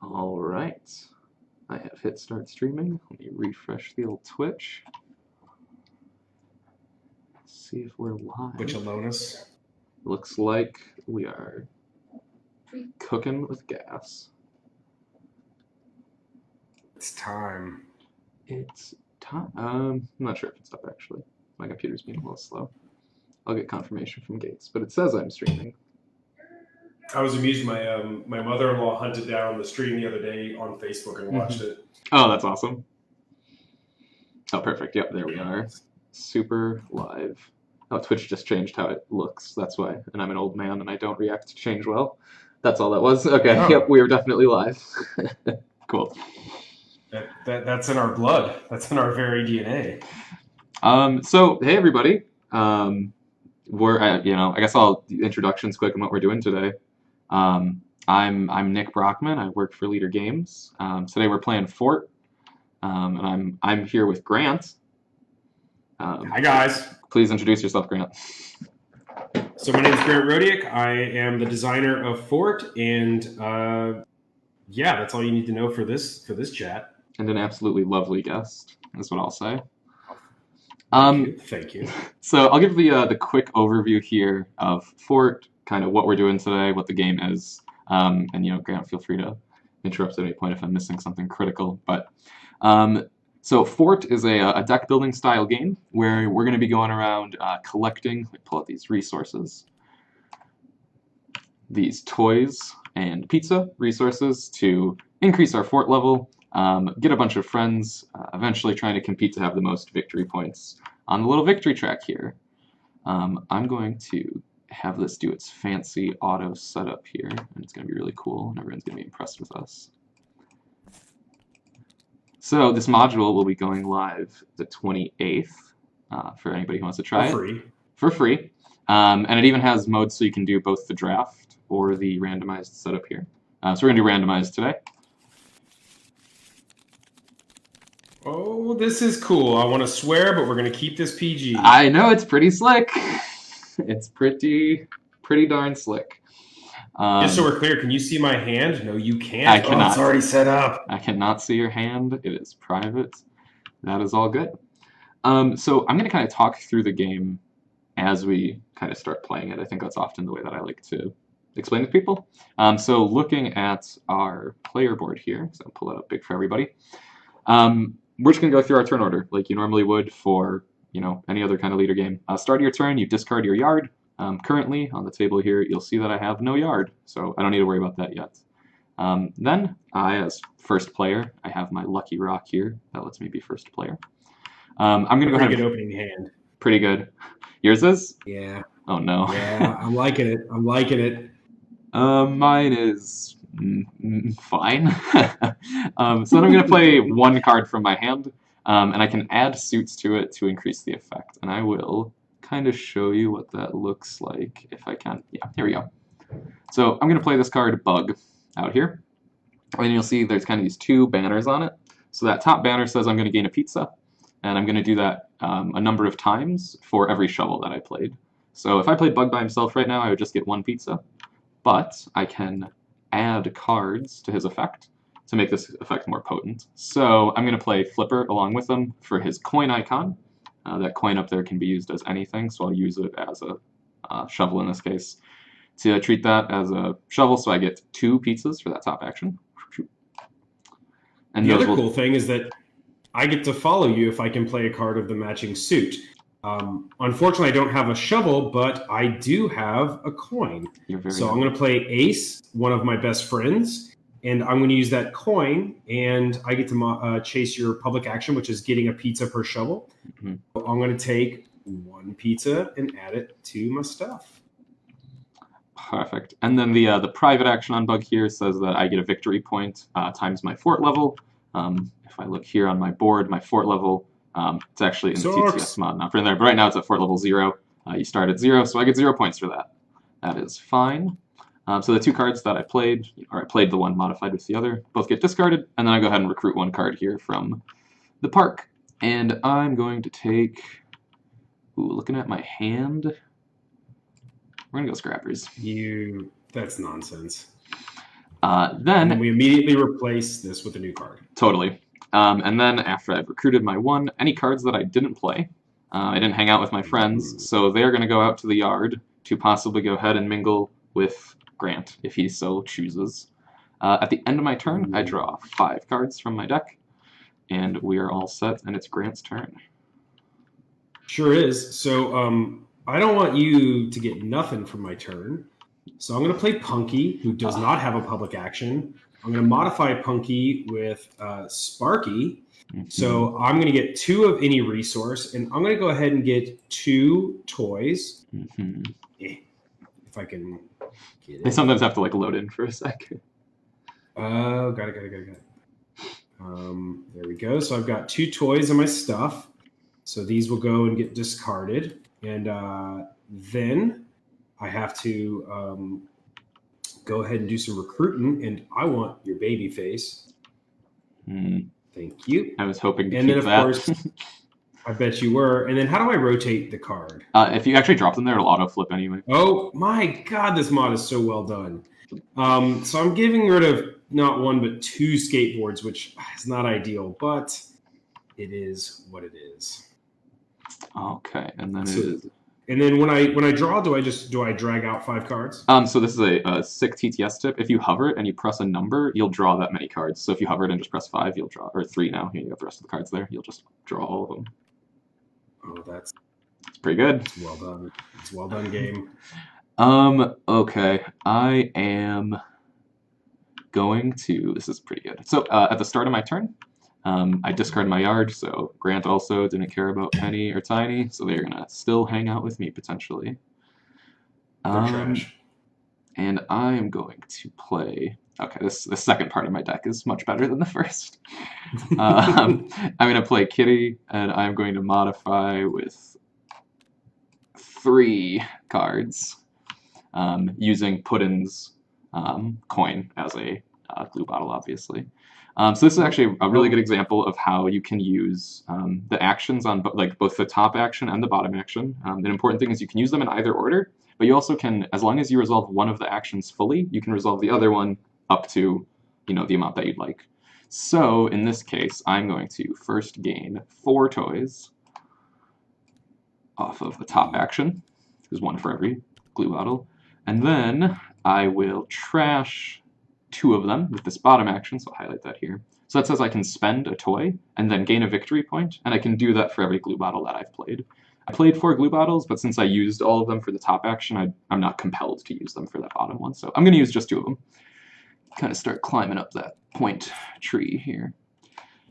All right. I have hit start streaming. Let me refresh the old Twitch. See if we're live. Which Alonis? Looks like we are cooking with gas. It's time. It's time. I'm not sure if it's up actually. My computer's being a little slow. I'll get confirmation from Gates, but it says I'm streaming. I was amused. My mother-in-law hunted down the stream the other day on Facebook and watched it. Oh, that's awesome. Oh, perfect. Yep, there we are. Super live. Oh, Twitch just changed how it looks. That's why. And I'm an old man and I don't react to change well. That's all that was. Okay, Oh. Yep, we are definitely live. Cool. That's in our blood. That's in our very DNA. So, hey everybody. We're at, I guess I'll introductions quick on what we're doing today. I'm Nick Brockman. I work for Leader Games. Today we're playing Fort, and I'm here with Grant. Hi guys. Please introduce yourself, Grant. So my name is Grant Rodiak. I am the designer of Fort, and yeah, that's all you need to know for this chat. And an absolutely lovely guest, is what I'll say. Thank you. So I'll give the quick overview here of Fort, kind of what we're doing today, what the game is, and Grant, feel free to interrupt at any point if I'm missing something critical. But so Fort is a deck building style game where we're going to be going around collecting. Let me pull out these resources, these toys and pizza resources to increase our fort level, get a bunch of friends, eventually trying to compete to have the most victory points on the little victory track here. I'm going to have this do its fancy auto setup here, and it's going to be really cool, and everyone's going to be impressed with us. So this module will be going live the 28th for anybody who wants to try it. For free. And it even has modes so you can do both the draft or the randomized setup here. So we're going to do randomized today. Oh, this is cool. I want to swear, but we're going to keep this PG. I know, it's pretty slick. It's pretty darn slick. Just so we're clear, can you see my hand? No, you can't. I cannot. It's already set up. I cannot see your hand. It is private. That is all good. So I'm going to kind of talk through the game as we kind of start playing it. I think that's often the way that I like to explain to people. So looking at our player board here, so I'll pull it up big for everybody. We're just going to go through our turn order like you normally would for any other kind of leader game. Start your turn, you discard your yard. Currently on the table here, you'll see that I have no yard, so I don't need to worry about that yet. Then I, as first player, I have my lucky rock here. That lets me be first player. I'm going to go ahead. Pretty good opening hand. Pretty good. Yours is? Yeah. Oh no. Yeah, I'm liking it. I'm liking it. Mine is fine. So then I'm going to play one card from my hand, and I can add suits to it to increase the effect. And I will kind of show you what that looks like if I can. Yeah, here we go. So I'm going to play this card, Bug, out here. And you'll see there's kind of these two banners on it. So that top banner says I'm going to gain a pizza, and I'm going to do that a number of times for every shovel that I played. So if I played Bug by himself right now, I would just get one pizza. But I can add cards to his effect to make this effect more potent. So I'm going to play Flipper along with him for his coin icon. That coin up there can be used as anything, so I'll use it as a shovel in this case. To treat that as a shovel, so I get 2 pizzas for that top action. And the other cool thing is that I get to follow you if I can play a card of the matching suit. Unfortunately, I don't have a shovel, but I do have a coin. So I'm going to play Ace, one of my best friends, and I'm going to use that coin, and I get to chase your public action, which is getting a pizza per shovel. Mm-hmm. So I'm going to take 1 pizza and add it to my stuff. Perfect. And then the private action on Bug here says that I get a victory point times my fort level. If I look here on my board, my fort level, it's actually in the TTS mod, not for there, but right now it's at fort level 0. You start at 0, so I get 0 points for that. That is fine. So the 2 cards that I played, or I played the one modified with the other, both get discarded, and then I go ahead and recruit 1 card here from the park. And I'm going to take, looking at my hand, we're going to go Scrappers. That's nonsense. And Then then we immediately replace this with a new card. totally. And then after I've recruited my one, any cards that I didn't play, I didn't hang out with my friends, so they're going to go out to the yard to possibly go ahead and mingle with Grant if he so chooses. At the end of my turn, I draw 5 cards from my deck, and we are all set, and it's Grant's turn. Sure is. So I don't want you to get nothing from my turn. So I'm going to play Punky, who does not have a public action. I'm going to modify Punky with Sparky. Mm-hmm. So I'm going to get 2 of any resource, and I'm going to go ahead and get 2 toys. Mm-hmm. If I can get it. They sometimes have to like load in for a second. Oh, got it. There we go. So I've got 2 toys in my stuff. So these will go and get discarded. And then I have to go ahead and do some recruiting. And I want your baby face. Thank you. I was hoping to and keep then, of that. course, I bet you were. And then how do I rotate the card? If you actually drop them there, it'll auto flip anyway. Oh, my God, this mod is so well done. So I'm getting rid of not 1 but 2 skateboards, which is not ideal, but it is what it is. Okay, and then And then when I draw, do I drag out 5 cards? So this is a 6 TTS tip. If you hover it and you press a number, you'll draw that many cards. So if you hover it and just press 5, you'll draw, or 3 now. Here you got the rest of the cards there. You'll just draw all of them. Oh, that's pretty good. Well done. It's a well done game. Okay. I am going to. This is pretty good. So at the start of my turn, I discard my yard. So Grant also didn't care about Penny or Tiny, so they're gonna still hang out with me potentially. They're trash. And I am going to play. Okay, the second part of my deck is much better than the first. I'm going to play Kitty, and I'm going to modify with 3 cards, using Puddin's coin as a glue bottle, obviously. So this is actually a really good example of how you can use the actions on both the top action and the bottom action. An important thing is you can use them in either order, but you also can, as long as you resolve one of the actions fully, you can resolve the other one up to, the amount that you'd like. So in this case, I'm going to first gain 4 toys off of the top action. There's 1 for every glue bottle. And then I will trash 2 of them with this bottom action, so I'll highlight that here. So that says I can spend a toy and then gain a victory point, and I can do that for every glue bottle that I've played. I played 4 glue bottles, but since I used all of them for the top action, I'm not compelled to use them for that bottom one, so I'm going to use just 2 of them. Kind of start climbing up that point tree here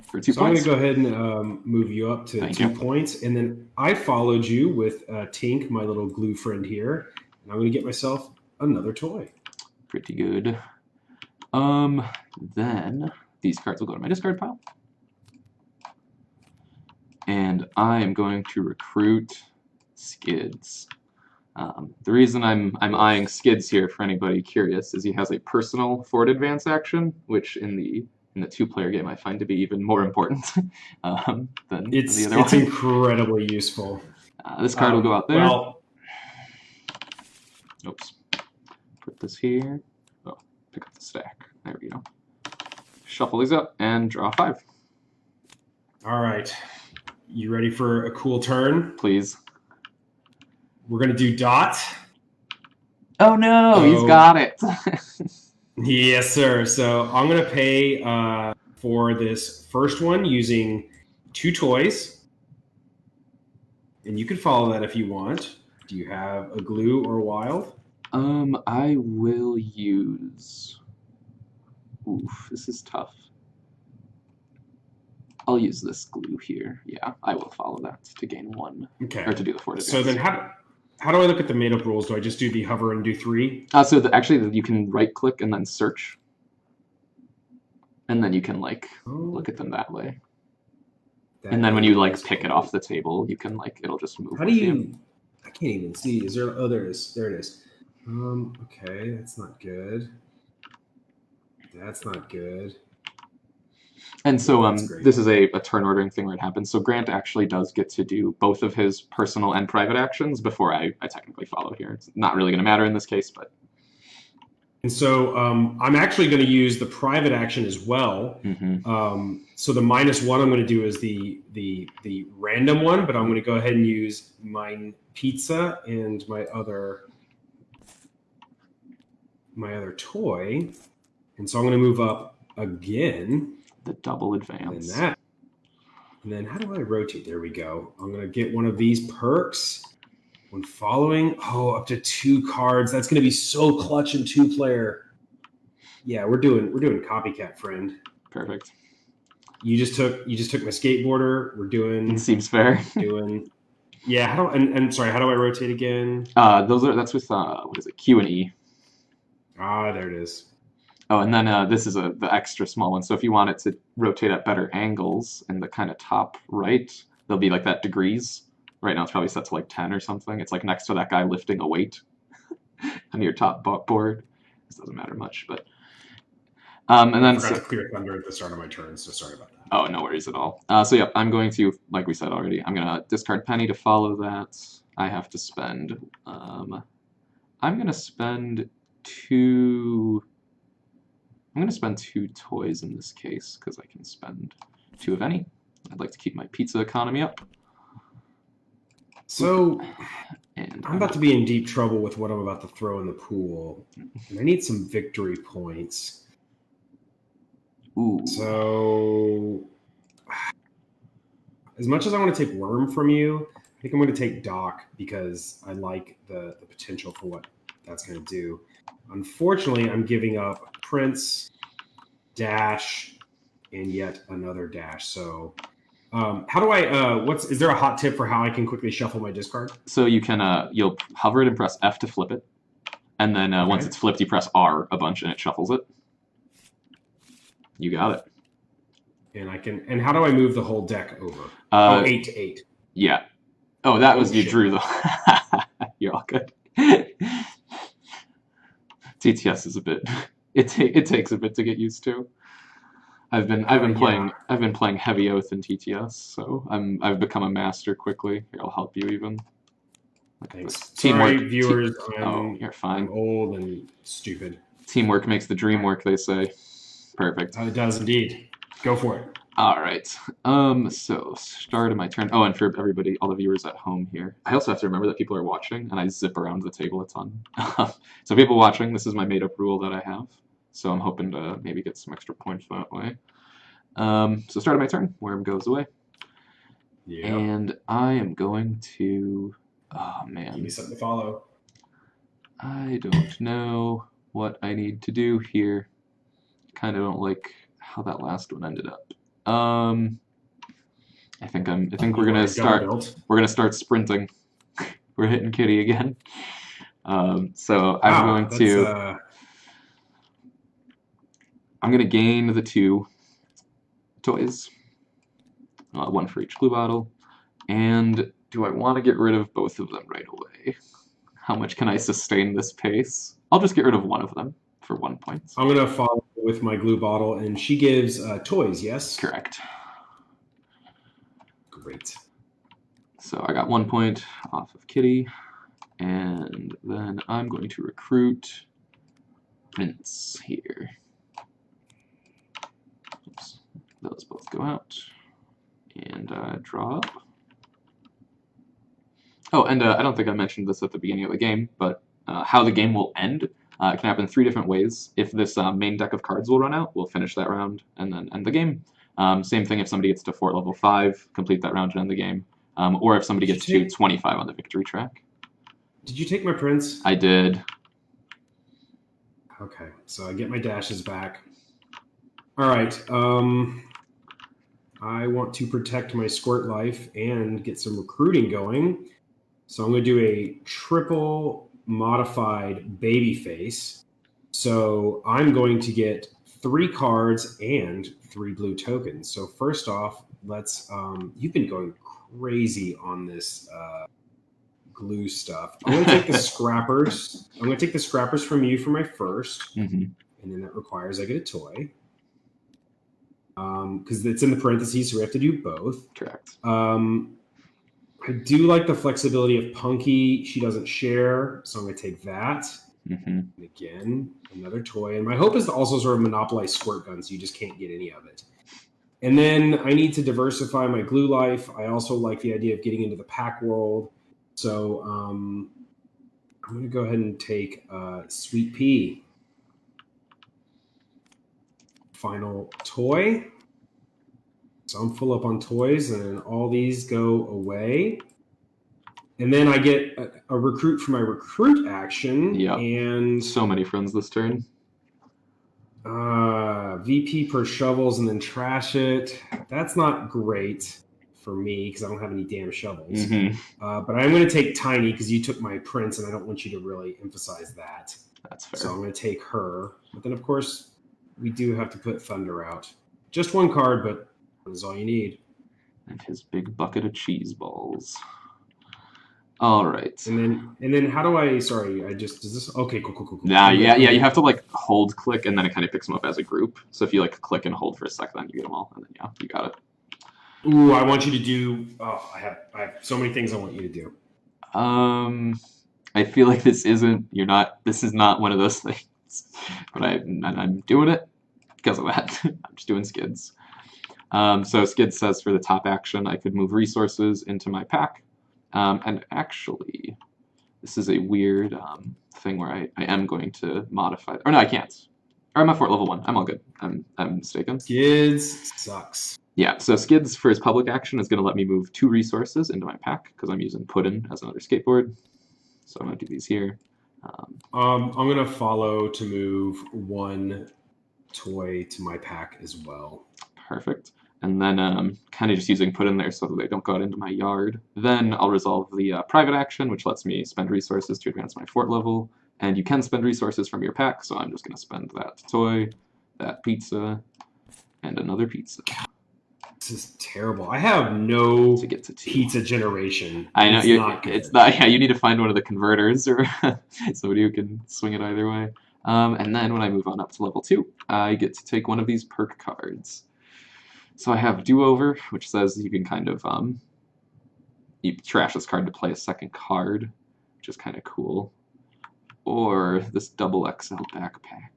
for 2 so points. I'm going to go ahead and move you up to 2 points, and then I followed you with Tink, my little glue friend here, and I'm going to get myself another toy. Pretty good. Then these cards will go to my discard pile. And I am going to recruit Skids. The reason I'm eyeing Skids here, for anybody curious, is he has a personal forward advance action, which in the 2-player game I find to be even more important than the other one. It's incredibly useful. This card will go out there. Well, oops. Put this here. Oh, pick up the stack. There we go. Shuffle these up and draw 5. All right. You ready for a cool turn? Please. We're going to do Dot. Oh no, he's got it. Yes, sir. So I'm going to pay for this first one using 2 toys. And you can follow that if you want. Do you have a glue or wild? I will use... Oof, this is tough. I'll use this glue here. Yeah, I will follow that to gain 1. Okay. Or to do the forward advance. So then how do I look at the made-up rules? Do I just do the hover and do 3? Actually, you can right-click and then search. And then you can, look at them that way. And then when you, pick it off the table, you can, it'll just move. How do you... I can't even see. Is there... Oh, there it is. There it is. Okay, that's not good. That's not good. And so this is a turn ordering thing where it happens. So Grant actually does get to do both of his personal and private actions before I technically follow here. It's not really going to matter in this case, but... And so I'm actually going to use the private action as well. So the -1 I'm going to do is the random one, but I'm going to go ahead and use my pizza and my other toy. And so I'm going to move up again. The double advance. And then how do I rotate? There we go. I'm going to get one of these perks. When following, up to 2 cards. That's going to be so clutch in 2-player. Yeah, we're doing copycat, friend. Perfect. You just took my skateboarder. We're doing. It seems fair. Yeah. How do I rotate again? That's with what is it? Q and E. There it is. Oh, and then this is the extra small one. So if you want it to rotate at better angles in the kind of top right, there'll be like that degrees. Right now it's probably set to like 10 or something. It's like next to that guy lifting a weight on your top board. This doesn't matter much, but and then I forgot to clear thunder at the start of my turn, so sorry about that. Oh, no worries at all. So yeah, I'm going to, like we said already, I'm gonna discard penny to follow that. I have to spend. I'm gonna spend 2. I'm gonna spend 2 toys in this case because I can spend 2 of any. I'd like to keep my pizza economy up. So, and I'm about to be in deep trouble with what I'm about to throw in the pool. And I need some victory points. Ooh. So, as much as I want to take Worm from you, I think I'm going to take Doc because I like the potential for what that's going to do. Unfortunately, I'm giving up Prince, Dash, and yet another Dash. So... how do I? Is there a hot tip for how I can quickly shuffle my discard? So you can you'll hover it and press F to flip it, and then once it's flipped, you press R a bunch and it shuffles it. You got it. And I can. And how do I move the whole deck over? 8 to 8. Yeah. Oh, that was you drew the. You're all good. TTS is a bit. It takes a bit to get used to. I've been playing Heavy Oath in TTS, so I've become a master quickly. Here, I'll help you even. Thanks. Teamwork. Sorry, viewers. You're fine. I'm old and stupid. Teamwork makes the dream work, they say. Perfect. It does indeed. Go for it. All right. So start of my turn. Oh, and for everybody, all the viewers at home here, I also have to remember that people are watching, and I zip around the table a ton. So people watching, this is my made-up rule that I have. So I'm hoping to maybe get some extra points that way. So start of my turn, Worm goes away. Yeah. And I am going to... Oh, man. Give me something to follow. I don't know what I need to do here. Kind of don't like how that last one ended up. I think we're gonna start. We're gonna start sprinting. We're hitting Kitty again. So I'm going to. I'm going to gain the 2 toys, 1 for each glue bottle, and do I want to get rid of both of them right away? How much can I sustain this pace? I'll just get rid of one of them for 1 point. I'm going to follow with my glue bottle, and she gives toys, yes? Correct. Great. So I got 1 point off of Kitty, and then I'm going to recruit Prince here. Oops. Those both go out. And draw up. Oh, and I don't think I mentioned this at the beginning of the game, but how the game will end can happen 3 different ways. If this main deck of cards will run out, we'll finish that round and then end the game. Same thing if somebody gets to fort level 5, complete that round and end the game. Or if somebody gets to 25 on the victory track. Did you take my Prince? I did. Okay, so I get my dashes back. All right. I want to protect my squirt life and get some recruiting going. So I'm going to do a triple modified baby face. So I'm going to get 3 cards and 3 blue tokens. So first off, let's you've been going crazy on this glue stuff. I'm going to take the scrappers. I'm going to take the scrappers from you for my first. Mm-hmm. And then that requires I get a toy. Because it's in the parentheses, so we have to do both. Correct. I do like the flexibility of Punky. She doesn't share, so I'm going to take that. Again, another toy. And my hope is to also sort of monopolize squirt guns so you just can't get any of it. And then I need to diversify my glue life. I also like the idea of getting into the pack world. So I'm going to go ahead and take Sweet Pea. Final toy. So I'm full up on toys, and all these go away. And then I get a recruit for my recruit action. Yeah. And so many friends this turn. VP per shovels and then trash it. That's not great for me because I don't have any damn shovels. But I'm going to take Tiny because you took my Prince, and I don't want you to really emphasize that. That's fair. So I'm going to take her. But then, of course, we do have to put Thunder out. Just one card, but that is all you need. And his big bucket of cheese balls. All right. And then how do I? Sorry, does this? Okay, cool. Yeah. You have to like hold click, and then it kind of picks them up as a group. So if you like click and hold for a second, then you get them all, and then you got it. Ooh, I want you to do. Oh, I have so many things I want you to do. I feel like this isn't. This is not one of those things. But I'm doing it because of that. I'm just doing skids. So Skid says for the top action, I could move resources into my pack. And actually, this is a weird thing where I am going to modify. Or no, I can't. Or I'm at fort level 1. I'm all good. I'm mistaken. Skids sucks. Yeah, so Skids for his public action is going to let me move 2 resources into my pack because I'm using Puddin as another skateboard. So I'm going to do these here. I'm going to follow to move 1 toy to my pack as well. Perfect. And then kind of just using Puddin there so that they don't go out into my yard. Then I'll resolve the private action, which lets me spend resources to advance my fort level. And you can spend resources from your pack, so I'm just going to spend that toy, that pizza, and another pizza. This is terrible. I have no to get to 2. Pizza generation. I know. It's not. Yeah, you need to find one of the converters or somebody who can swing it either way. And then when I move on up to level 2, I get to take one of these perk cards. So I have Do-Over, which says you can kind of you trash this card to play a second card, which is kind of cool. Or this double XL backpack.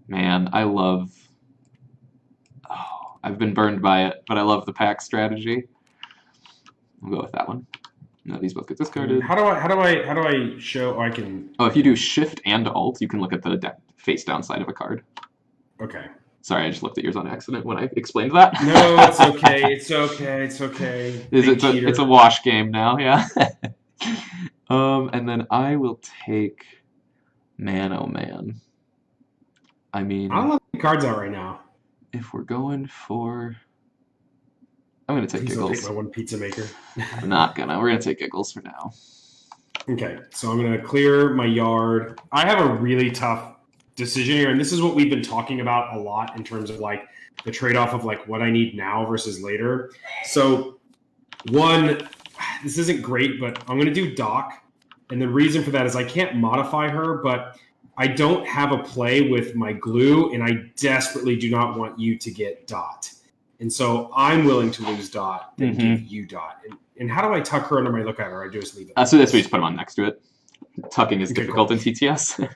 Man, I love. Oh, I've been burned by it, but I love the pack strategy. We'll go with that one. No, these both get discarded. How do I show? Oh, I can. Oh, if you do Shift and Alt, you can look at the deck face down side of a card. Okay. Sorry, I just looked at yours on accident when I explained that. No, it's okay. It's okay. It's a wash game now, yeah. And then I will take Man Oh Man. I mean, I don't have the cards out right now. If we're going for, I'm gonna take Giggles. Take my 1 pizza maker. I'm not gonna. We're gonna take Giggles for now. Okay, so I'm gonna clear my yard. I have a really tough decision here, and this is what we've been talking about a lot in terms of like the trade-off of like what I need now versus later. So one, this isn't great, but I'm going to do Doc, and the reason for that is I can't modify her, but I don't have a play with my glue, and I desperately do not want you to get Dot. And so I'm willing to lose Dot and give you Dot. And how do I tuck her under my lookout, or I just leave it? So this we just put them on next to it. Tucking is difficult in TTS.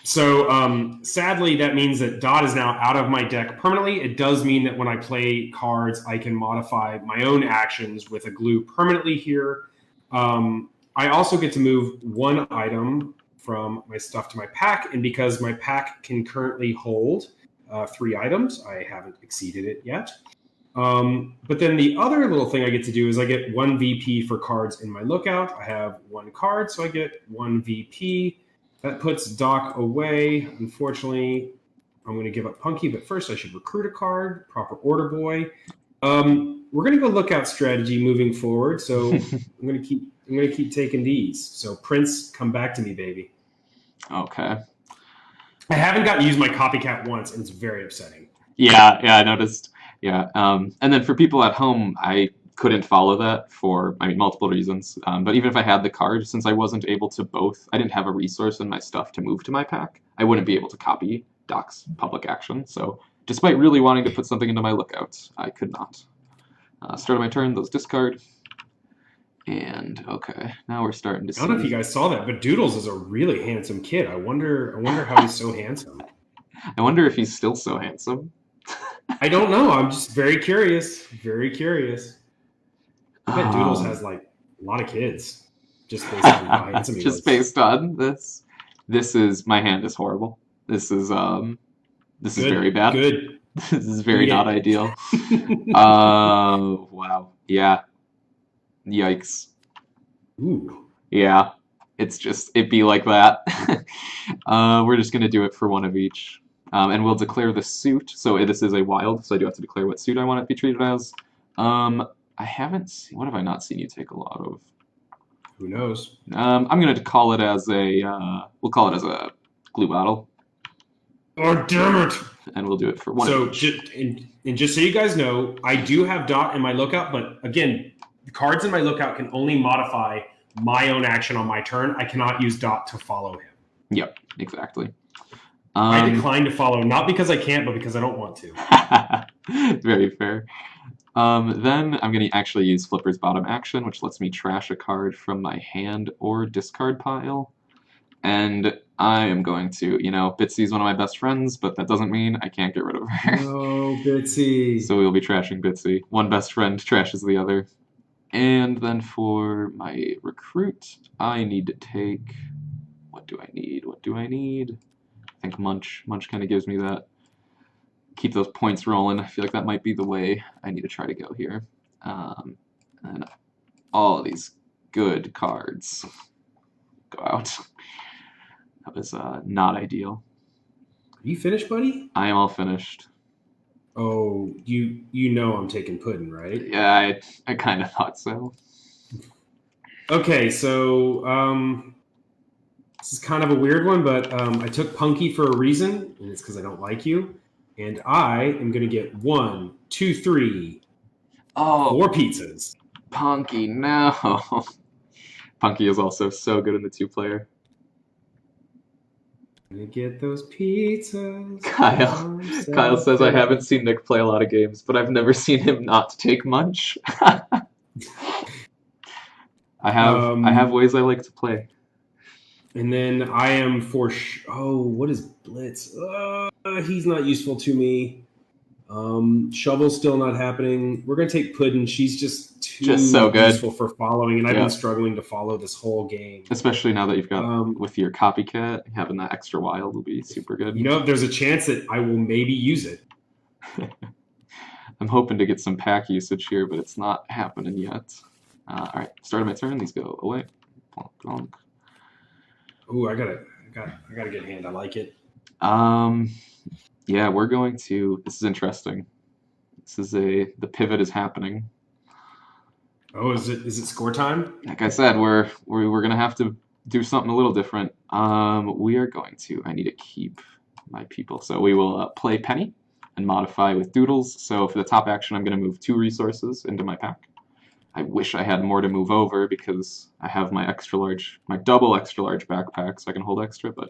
So sadly, that means that Dot is now out of my deck permanently. It does mean that when I play cards, I can modify my own actions with a glue permanently here. I also get to move 1 item from my stuff to my pack, and because my pack can currently hold 3 items, I haven't exceeded it yet. But then the other little thing I get to do is I get 1 VP for cards in my lookout. I have 1 card, so I get 1 VP. That puts Doc away. Unfortunately, I'm going to give up Punky, but first I should recruit a card, proper order boy. We're going to go lookout strategy moving forward, so I'm going to keep taking these. So Prince, come back to me, baby. Okay. I haven't gotten to use my copycat once, and it's very upsetting. Yeah, I noticed. Yeah, and then for people at home, I couldn't follow that for, multiple reasons. But even if I had the card, since I wasn't able to I didn't have a resource in my stuff to move to my pack, I wouldn't be able to copy Doc's public action. So despite really wanting to put something into my lookout, I could not. Start of my turn, those discard. And okay, now we're starting to see. I don't know if you guys saw that, but Doodles is a really handsome kid. I wonder how he's so handsome. I wonder if he's still so handsome. I don't know. I'm just very curious. Very curious. I bet Doodles has like a lot of kids. Just based on how handsome he just based on this. This is my hand is horrible. This is this is very bad. Good. This is very not ideal. Wow. Yeah. Yikes. Ooh. Yeah. It'd be like that. We're just gonna do it for one of each. And we'll declare the suit. So this is a wild, so I do have to declare what suit I want it to be treated as. I haven't seen, what have I not seen you take a lot of? Who knows? I'm going to call it as we'll call it as a glue bottle. Oh, damn it! And we'll do it for one. So, just so you guys know, I do have Dot in my lookout, but again, the cards in my lookout can only modify my own action on my turn. I cannot use Dot to follow him. Yep, exactly. I decline to follow, not because I can't, but because I don't want to. Very fair. Then I'm going to actually use Flipper's bottom action, which lets me trash a card from my hand or discard pile. And I am going to, Bitsy's one of my best friends, but that doesn't mean I can't get rid of her. No, Bitsy. So we'll be trashing Bitsy. One best friend trashes the other. And then for my recruit, I need to take... What do I need? I think Munch. Munch kind of gives me that. Keep those points rolling. I feel like that might be the way I need to try to go here. And all of these good cards go out. That was not ideal. Are you finished, buddy? I am all finished. Oh, you know I'm taking Puddin', right? Yeah, I kind of thought so. Okay, so this is kind of a weird one, but I took Punky for a reason, and it's because I don't like you. And I am going to get 1, 2, 3, 4 pizzas. Punky, no. Punky is also so good in the 2-player. Gonna get those pizzas. Kyle says I haven't seen Nick play a lot of games, but I've never seen him not take Munch. I have ways I like to play. And then I am for what is Blitz? He's not useful to me. Shovel's still not happening. We're gonna take Puddin'. She's just so good. Useful for following, and I've been struggling to follow this whole game. Especially now that you've got with your copycat, having that extra wild will be super good. There's a chance that I will maybe use it. I'm hoping to get some pack usage here, but it's not happening yet. All right, start of my turn. These go away. Plonk, plonk. Ooh, I gotta get hand. I like it. Yeah, we're going to. This is interesting. The pivot is happening. Oh, is it score time? Like I said, we're gonna have to do something a little different. We are going to. I need to keep my people, so we will play Penny and modify with Doodles. So for the top action, I'm gonna move 2 resources into my pack. I wish I had more to move over because I have my double extra large backpack, so I can hold extra. But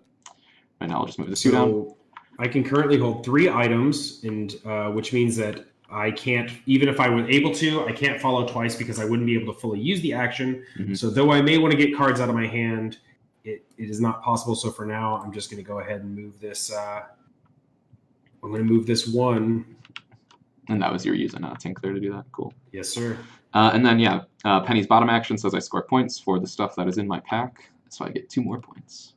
right now, I'll just move the 2 down. I can currently hold 3 items, and which means that I can't, even if I were able to, I can't follow twice because I wouldn't be able to fully use the action. Mm-hmm. So though I may want to get cards out of my hand, it is not possible. So for now, I'm just going to go ahead and move this. I'm going to move this 1. And that was your using Tinkler to do that. Cool. Yes, sir. And then, Penny's bottom action says I score points for the stuff that is in my pack. So I get 2 more points.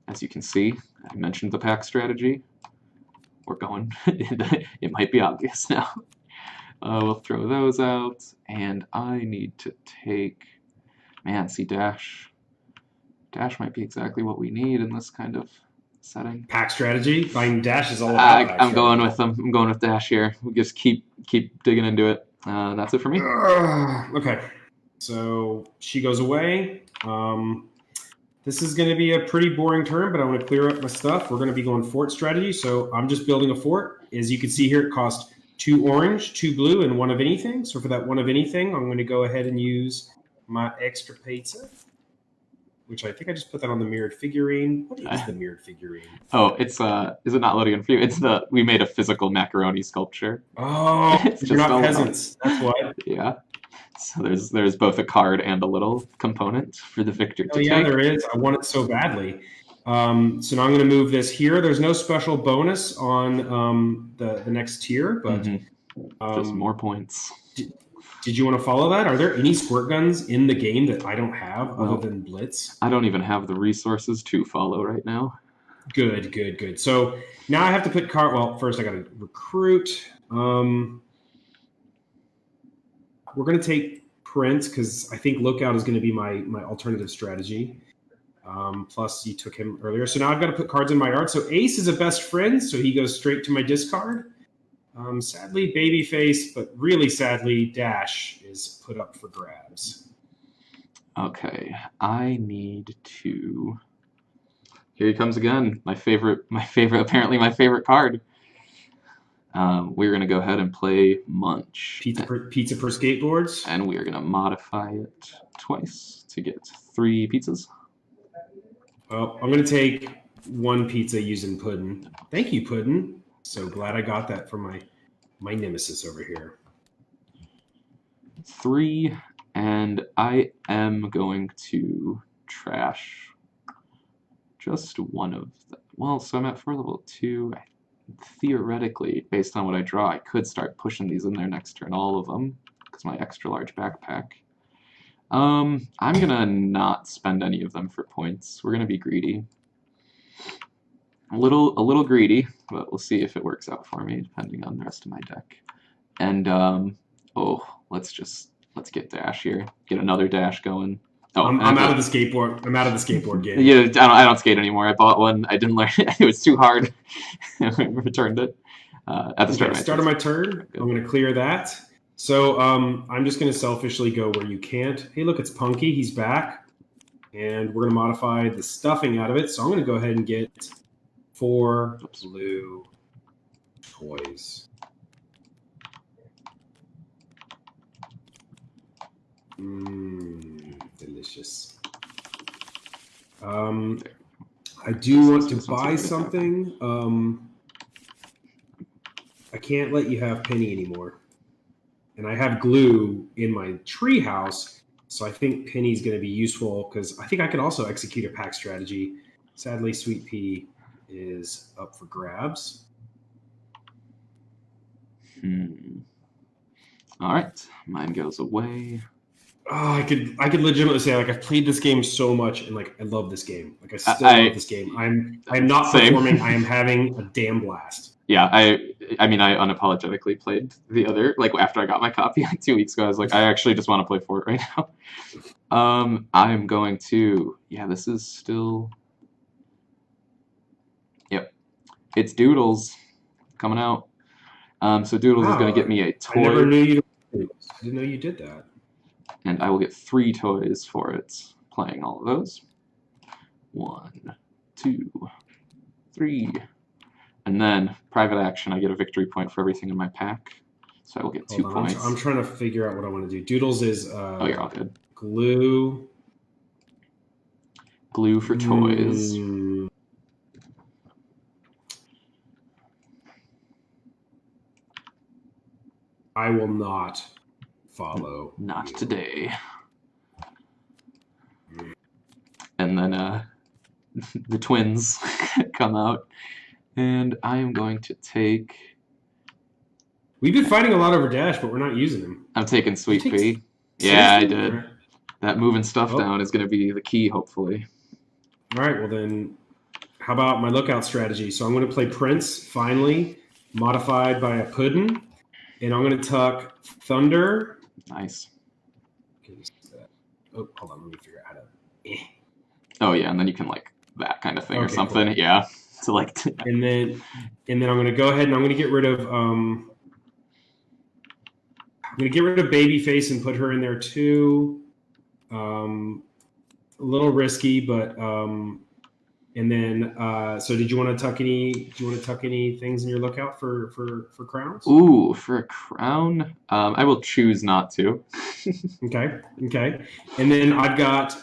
As you can see, I mentioned the pack strategy. We're going. It might be obvious now. We'll throw those out. And I need to take... Man, see, Dash. Dash might be exactly what we need in this kind of setting. Pack strategy? Buying Dash is all about pack I'm going with them. I'm going with Dash here. We'll just keep digging into it. That's it for me. Okay. So she goes away. This is going to be a pretty boring turn, but I want to clear up my stuff. We're going to be going fort strategy. So I'm just building a fort. As you can see here, it costs 2 orange, 2 blue, and 1 of anything. So for that 1 of anything, I'm going to go ahead and use my extra pizza, which I think I just put that on the mirrored figurine. What is the mirrored figurine? Oh, it's is it not loading in for you? It's we made a physical macaroni sculpture. Oh, It's you're just not a peasants. That's why. Yeah. So there's both a card and a little component for the victor to Oh yeah, take. there is. I want it so badly. So now I'm going to move this here. There's no special bonus on the next tier, but just more points. Did you want to follow that? Are there any squirt guns in the game that I don't have other than Blitz? I don't even have the resources to follow right now. Good. So now I have to put card. Well, first I got to recruit. We're going to take Prince because I think Lookout is going to be my alternative strategy. Plus, you took him earlier. So now I've got to put cards in my yard. So Ace is a best friend, so he goes straight to my discard. Sadly, Babyface, but really sadly, Dash is put up for grabs. Okay, I need to... Here he comes again. My favorite, apparently my favorite card. We're going to go ahead and play Munch. Pizza per skateboards. And we're going to modify it twice to get 3 pizzas. Well, I'm going to take 1 pizza using Puddin'. Thank you, Puddin'. So glad I got that from my nemesis over here. 3, and I am going to trash just one of them. Well, so I'm at 4 level 2. Theoretically, based on what I draw, I could start pushing these in there next turn, all of them, because my extra large backpack. I'm gonna not spend any of them for points. We're gonna be greedy. A little greedy, but we'll see if it works out for me, depending on the rest of my deck. And let's get Dash here. Get another Dash going. Oh, I'm out of the skateboard. I'm out of the skateboard game. Yeah, I don't skate anymore. I bought one. I didn't learn it. It was too hard. I returned it at the start of my turn. Good. I'm going to clear that. So I'm just going to selfishly go where you can't. Hey, look, it's Punky. He's back. And we're going to modify the stuffing out of it. So I'm going to go ahead and get 4 blue toys. Delicious. I do want to buy something. I can't let you have Penny anymore. And I have glue in my tree house, so I think Penny's going to be useful because I think I could also execute a pack strategy. Sadly, Sweet Pea is up for grabs. All right, mine goes away. Oh, I could legitimately say I've played this game so much and I love this game. I still love this game. I'm not performing. I am having a damn blast. Yeah, I mean I unapologetically played the other after I got my copy 2 weeks ago. I was like, I actually just want to play Fort right now. I'm going to this is still it's Doodles coming out. So Doodles is going to get me a toy. I never knew I didn't know you did that. And I will get 3 toys for it, playing all of those. 1, 2, 3. And then, private action, I get a victory point for everything in my pack. So I will get 2 points. I'm trying to figure out what I want to do. Doodles is... oh, you're all good. Glue. Glue for toys. I will not follow. Not you. Today. And then the twins come out. And I am going to take... We've been fighting a lot over Dash, but we're not using him. I'm taking Sweet Pea. Yeah, I did. That moving stuff down is going to be the key, hopefully. All right, well then, how about my Lookout strategy? So I'm going to play Prince, finally, modified by a Puddin'. And I'm going to tuck Thunder. Nice. Oh, hold on. Let me figure out how to... Oh, yeah. And then you can, that kind of thing or something. Cool. Yeah. So, and then I'm going to go ahead and I'm going to get rid of... I'm going to get rid of Babyface and put her in there, too. A little risky, but And then, so did you want to tuck any? Do you want to tuck any things in your lookout for crowns? Ooh, for a crown, I will choose not to. Okay. And then I've got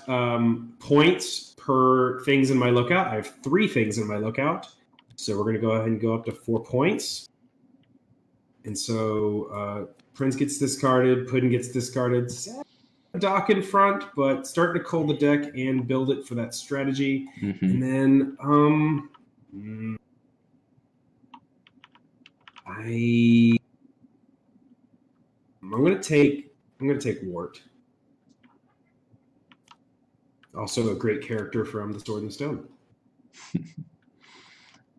points per things in my lookout. I have 3 things in my lookout, so we're going to go ahead and go up to 4 points. And so Prince gets discarded, Puddin gets discarded. Dock in front, but starting to cull the deck and build it for that strategy. And then I'm gonna take Wart. Also a great character from The Sword and Stone.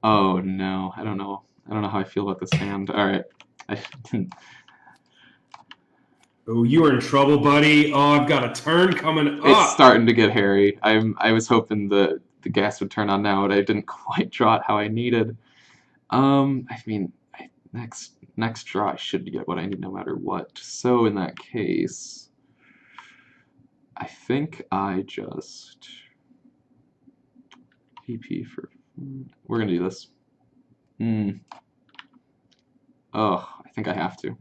Oh no, I don't know how I feel about this hand. All right, I didn't. Oh, you are in trouble, buddy. Oh, I've got a turn coming up. It's starting to get hairy. I was hoping the gas would turn on now, but I didn't quite draw it how I needed. I mean, next draw I should get what I need no matter what. So in that case, I think I just VP for. We're gonna do this. Oh, I think I have to.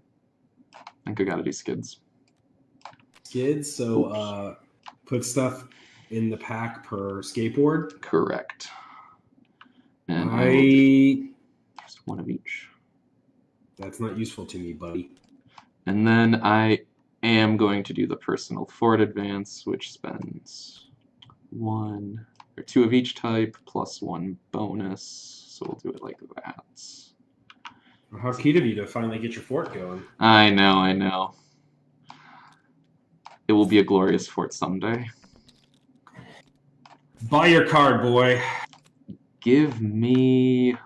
I think I gotta do skids. Skids, so put stuff in the pack per skateboard? Correct. And just one of each. That's not useful to me, buddy. And then I am going to do the personal forward advance, which spends 1 or 2 of each type plus 1 bonus. So we'll do it like that. How cute of you to finally get your fort going. I know. It will be a glorious fort someday. Buy your card, boy. Give me...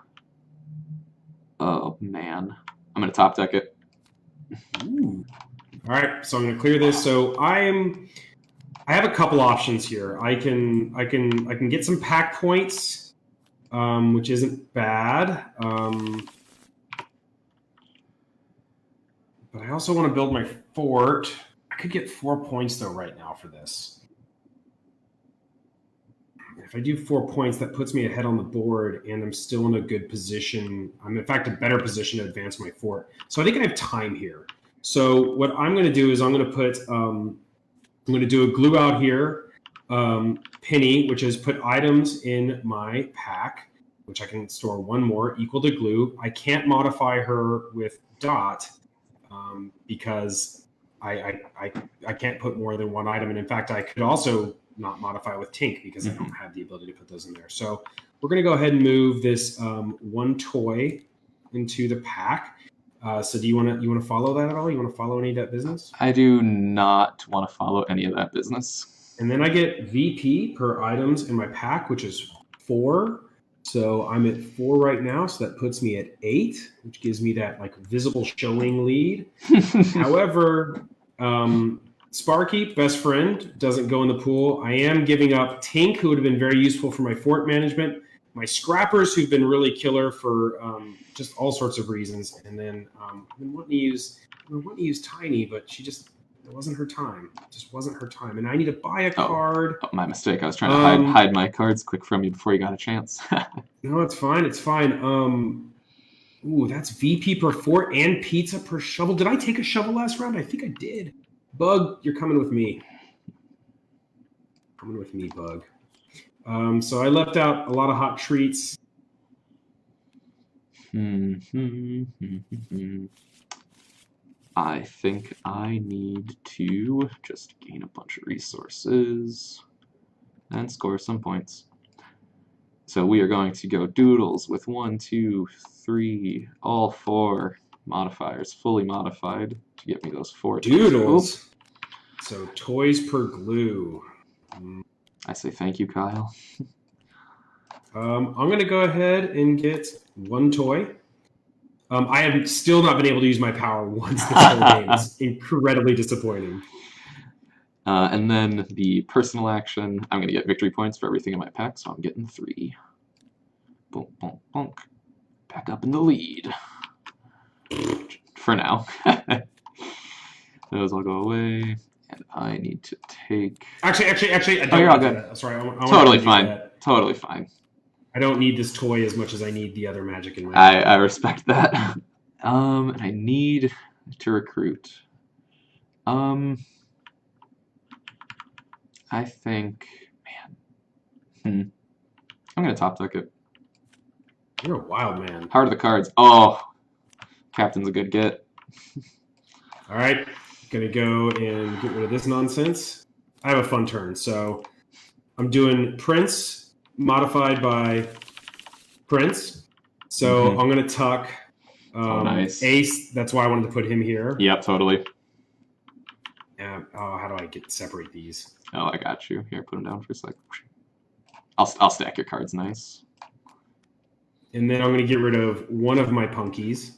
Oh, man. I'm going to top deck it. Ooh. All right, so I'm going to clear this. So I have a couple options here. I can get some pack points, which isn't bad. But I also want to build my fort. I could get 4 points, though, right now for this. If I do 4 points, that puts me ahead on the board, and I'm still in a good position. I'm, in fact, a better position to advance my fort. So I think I have time here. So what I'm going to do is I'm going to put I'm going to do a glue out here, Penny, which is put items in my pack, which I can store 1 more equal to glue. I can't modify her with Dot. Because I can't put more than 1 item. And in fact, I could also not modify with Tink because I don't have the ability to put those in there. So we're going to go ahead and move this 1 toy into the pack. So do you want to follow that at all? You want to follow any of that business? I do not want to follow any of that business. And then I get VP per items in my pack, which is 4. So I'm at 4 right now, so that puts me at 8, which gives me that like visible showing lead. However, Sparky, best friend, doesn't go in the pool. I am giving up Tink, who would have been very useful for my fort management, my scrappers, who've been really killer for just all sorts of reasons, and then I've been wanting to use Tiny, but it wasn't her time. It just wasn't her time. And I need to buy a card. Oh, my mistake. I was trying to hide my cards quick from you before you got a chance. No, it's fine. It's fine. Ooh, that's VP per fort and pizza per shovel. Did I take a shovel last round? I think I did. Bug, you're coming with me. Coming with me, Bug. So I left out a lot of hot treats. I think I need to just gain a bunch of resources and score some points. So we are going to go doodles with 1, 2, 3, all 4 modifiers fully modified to get me those 4 doodles. Oops. So toys per glue. I say thank you, Kyle. I'm going to go ahead and get 1 toy. I have still not been able to use my power once this whole game. It's incredibly disappointing. And then the personal action, I'm going to get victory points for everything in my pack, so I'm getting 3. Bonk, bonk, bonk. Back up in the lead. For now. Those all go away. And I need to take... Actually, I don't you're all good. Sorry, Totally fine. Totally fine. I don't need this toy as much as I need the other Magic and I respect that. And I need to recruit. I think, man. I'm gonna top deck it. You're a wild man. Heart of the cards. Oh, Captain's a good get. All right, gonna go and get rid of this nonsense. I have a fun turn, so I'm doing Prince modified by Prince. So I'm gonna tuck nice. Ace. That's why I wanted to put him here. Yep, totally. How do I separate these? Oh, I got you. Here, put them down for a sec. I'll stack your cards nice. And then I'm going to get rid of one of my punkies.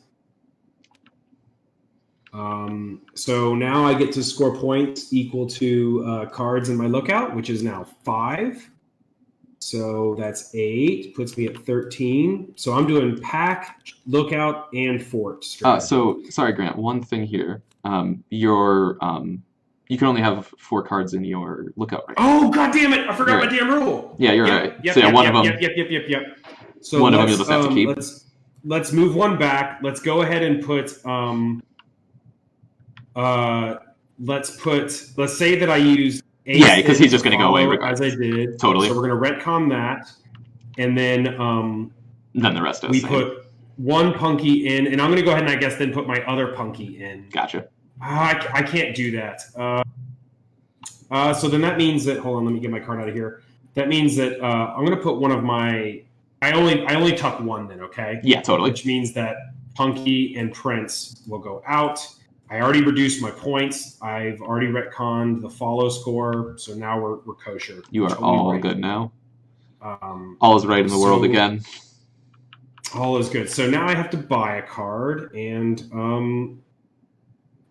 So now I get to score points equal to cards in my lookout, which is now 5. So that's 8, puts me at 13. So I'm doing pack, lookout, and fort. So sorry, Grant. One thing here. You can only have 4 cards in your lookout, right? Oh, God damn it! I forgot my damn rule. Yeah, you're right. Yep, so one of them. Yep. So one of them you'll just have to keep. Let's move one back. Let's go ahead and put let's say that I use Ace. Yeah, because he's just going to go away regardless. As I did. Totally. So we're going to retcon that, and then the rest does. We put one punky in, and I'm going to go ahead and I guess then put my other punky in. Gotcha. I can't do that. So then that means that, hold on, let me get my card out of here. That means that I'm going to put one of my, I only tuck one then, okay? Yeah, totally. Which means that Punky and Prince will go out. I already reduced my points. I've already retconned the follow score, so now we're kosher. You are all good now. All is right in the world again. All is good. So now I have to buy a card, and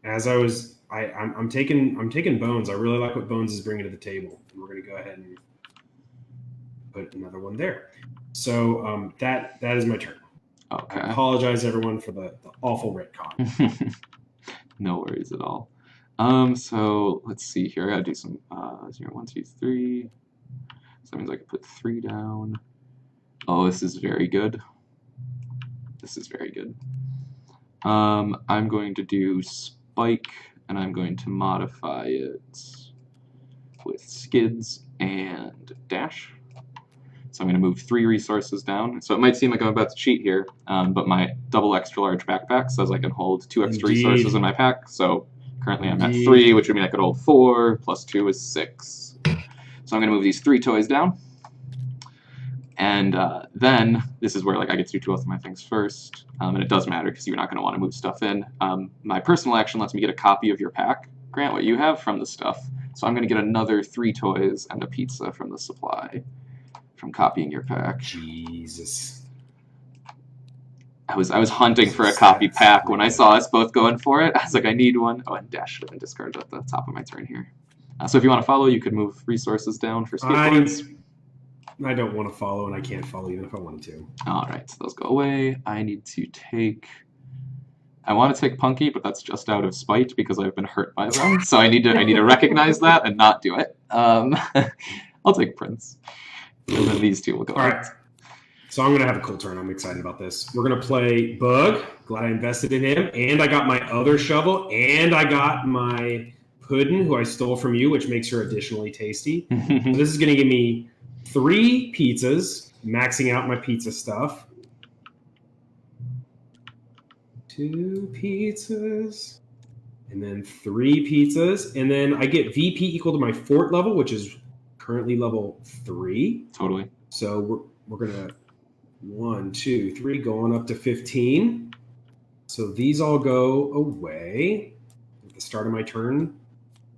as I'm taking Bones. I really like what Bones is bringing to the table. And we're going to go ahead and put another one there. So that is my turn. Okay. I apologize, everyone, for the awful retcon. No worries at all. So let's see here. I got to do some 0, 1, 2, 3. So that means I can put 3 down. Oh, this is very good. This is very good. I'm going to do Spike, and I'm going to modify it with Skids and Dash. So I'm going to move 3 resources down. So it might seem like I'm about to cheat here, but my double extra large backpack says I can hold 2 extra resources in my pack. So currently I'm at 3, which would mean I could hold 4, plus 2 is 6. So I'm going to move these 3 toys down. And then, this is where I get to do both of my things first, and it does matter because you're not going to want to move stuff in. My personal action lets me get a copy of your pack, Grant, what you have from the stuff. So I'm going to get another 3 toys and a pizza from the supply from copying your pack. Jesus. I was hunting for a copy pack when I saw us both going for it. I was like, I need one. Oh, and Dash should have been discarded at the top of my turn here. So if you want to follow, you could move resources down for skateboards. I don't want to follow, and I can't follow even if I wanted to. All right, so those go away. I need to take... I want to take Punky, but that's just out of spite because I've been hurt by them. So I need to recognize that and not do it. I'll take Prince. And then these 2 will go. All right. So I'm going to have a cool turn. I'm excited about this. We're going to play Bug. Glad I invested in him. And I got my other shovel. And I got my Puddin', who I stole from you, which makes her additionally tasty. So this is going to give me 3 pizzas, maxing out my pizza stuff. 2 pizzas. And then 3 pizzas. And then I get VP equal to my fort level, which is currently level 3. Totally. So we're going to 1, 2, 3, going up to 15. So these all go away. At the start of my turn,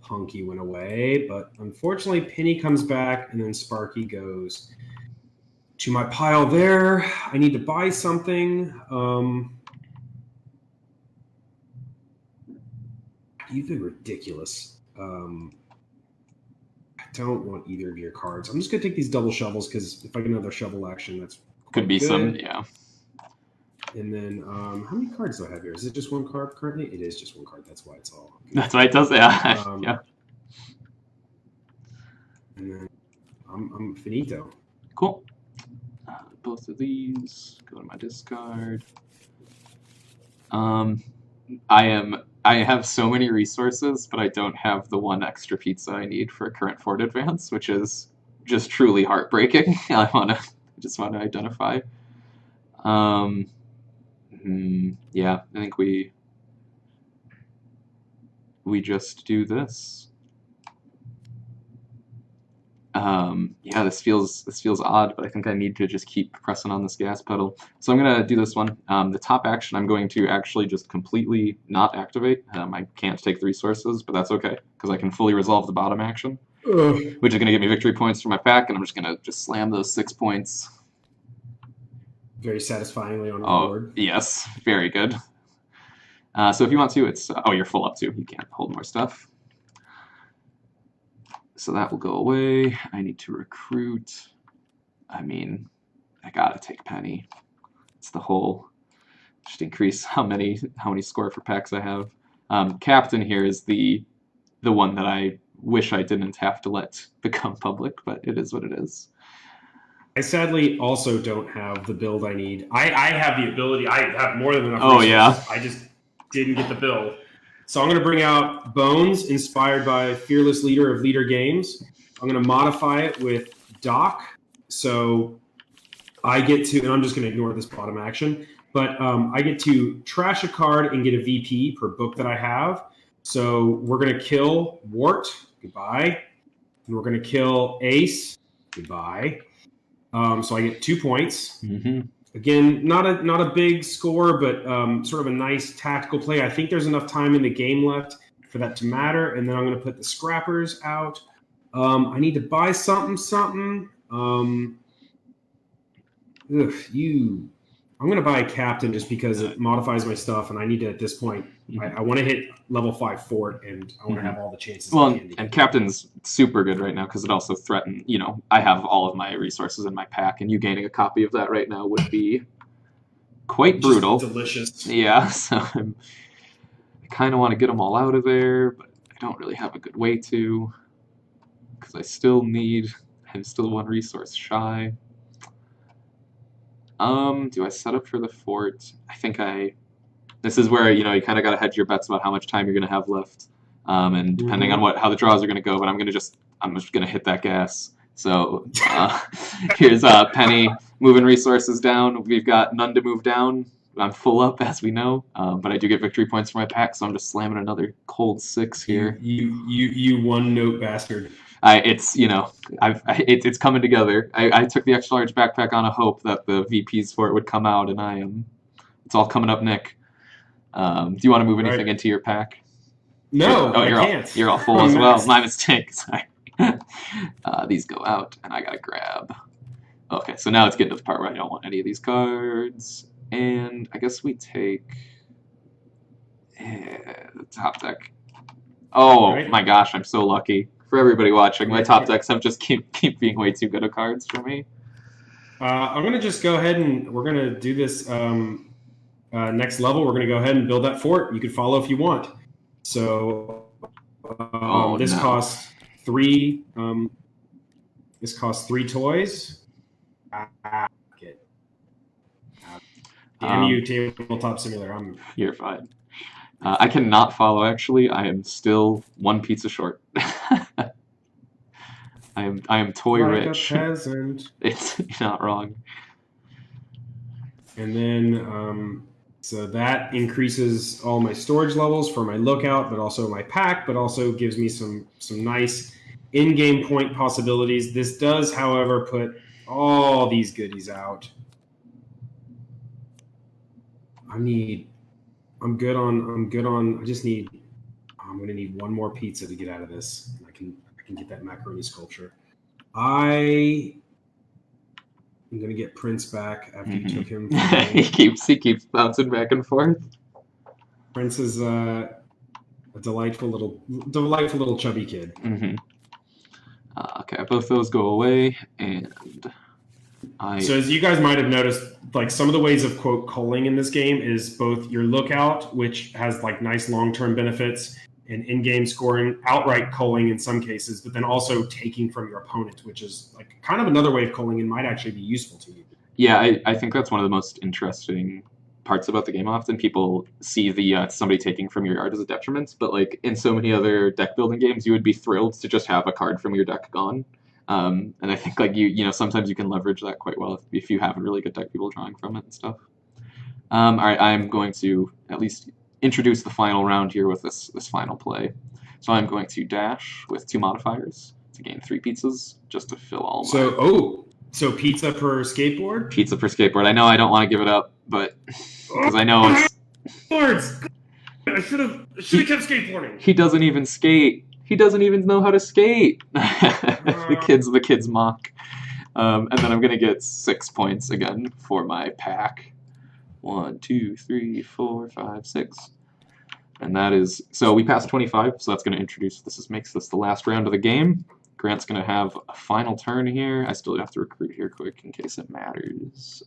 Punky went away, but unfortunately Penny comes back, and then Sparky goes to my pile there. I need to buy something. You've been ridiculous. I don't want either of your cards. I'm just going to take these double shovels because if I get another shovel action, that's could be good. Some, yeah. And then, how many cards do I have here? Is it just 1 card currently? It is just 1 card. That's why it's all. Good. That's why it does, yeah. Yeah. And then I'm finito. Cool. both of these. Go to my discard. I have so many resources, but I don't have the one extra pizza I need for a current fort advance, which is just truly heartbreaking. I just want to identify. Yeah, I think we just do this. Yeah, this feels odd, but I think I need to just keep pressing on this gas pedal. So I'm gonna do this one. The top action I'm going to actually just completely not activate. I can't take the resources, but that's okay because I can fully resolve the bottom action, which is gonna give me victory points for my pack, and I'm just gonna slam those 6 points. Very satisfyingly on the board. Yes, very good. So if you want to, it's you're full up too. You can't hold more stuff. So that will go away. I need to recruit. I mean, I gotta take Penny. It's the whole, just increase how many score for packs I have. Captain here is the one that I wish I didn't have to let become public, but it is what it is. I sadly also don't have the build I need. I have the ability. I have more than enough resources. Yeah. I just didn't get the build. So I'm going to bring out Bones, inspired by Fearless Leader of Leader Games. I'm going to modify it with Doc. So I get to, and I'm just going to ignore this bottom action, but I get to trash a card and get a VP per book that I have. So we're going to kill Wart. Goodbye. And we're going to kill Ace. Goodbye. So I get 2 points. Mm-hmm. Again, not a big score, but sort of a nice tactical play. I think there's enough time in the game left for that to matter. And then I'm going to put the scrappers out. I need to buy something. I'm going to buy a captain just because it modifies my stuff, and I need to, at this point, I want to hit level 5 fort, and I want to have all the chances. Well, and captain's super good right now because it also threatens, I have all of my resources in my pack, and you gaining a copy of that right now would be quite brutal. Just delicious. Yeah, so I kind of want to get them all out of there, but I don't really have a good way to because I'm still 1 resource shy. Do I set up for the fort? I think this is where, you kind of got to hedge your bets about how much time you're going to have left. And depending on how the draws are going to go, but I'm just going to hit that gas. So here's Penny moving resources down. We've got none to move down. I'm full up, as we know, but I do get victory points for my pack, so I'm just slamming another cold 6 here. You one-note bastard. It's coming together. I took the extra large backpack on a hope that the VPs for it would come out, and it's all coming up, Nick. Do you want to move anything into your pack? No, I can't. You're all full as well. My mistake. Sorry. These go out, and I gotta grab. Okay, so now it's getting to the part where I don't want any of these cards, and I guess we take the top deck. Oh my gosh, I'm so lucky. For everybody watching, my top decks have just keep being way too good of cards for me. I'm going to just go ahead and we're going to do this next level. We're going to go ahead and build that fort. You can follow if you want. So this costs 3. This costs 3 toys. Damn you, Tabletop Simulator. You're fine. I cannot follow, actually. I am still 1 pizza short. I am toy rich. A peasant. It's not wrong. And then, so that increases all my storage levels for my lookout, but also my pack, but also gives me some nice in-game point possibilities. This does, however, put all these goodies out. I'm good on. I just need. I'm going to need 1 more pizza to get out of this. I can get that macaroni sculpture. I'm going to get Prince back after you took him. he keeps bouncing back and forth. Prince is a delightful little chubby kid. Mm-hmm. Okay, both those go away, and So as you guys might have noticed, like some of the ways of quote culling in this game is both your lookout, which has like nice long-term benefits, and in-game scoring, outright culling in some cases, but then also taking from your opponent, which is like kind of another way of culling and might actually be useful to you. Yeah, I think that's one of the most interesting parts about the game. Often people see the somebody taking from your yard as a detriment, but like in so many other deck building games, you would be thrilled to just have a card from your deck gone. And I think like you know sometimes you can leverage that quite well if you have a really good deck people drawing from it and stuff. All right, I'm going to at least introduce the final round here with this final play. So I'm going to dash with 2 modifiers to gain 3 pizzas just to fill all my... So pizza per skateboard? Pizza per skateboard. I know I don't want to give it up, but because I know it's... Skateboards! I should have kept skateboarding. He doesn't even skate. He doesn't even know how to skate. The kids mock. And then I'm gonna get 6 points again for my pack. 1, 2, 3, 4, 5, 6. And that is, so we passed 25, so that's going to introduce, makes this the last round of the game. Grant's going to have a final turn here. I still have to recruit here quick in case it matters.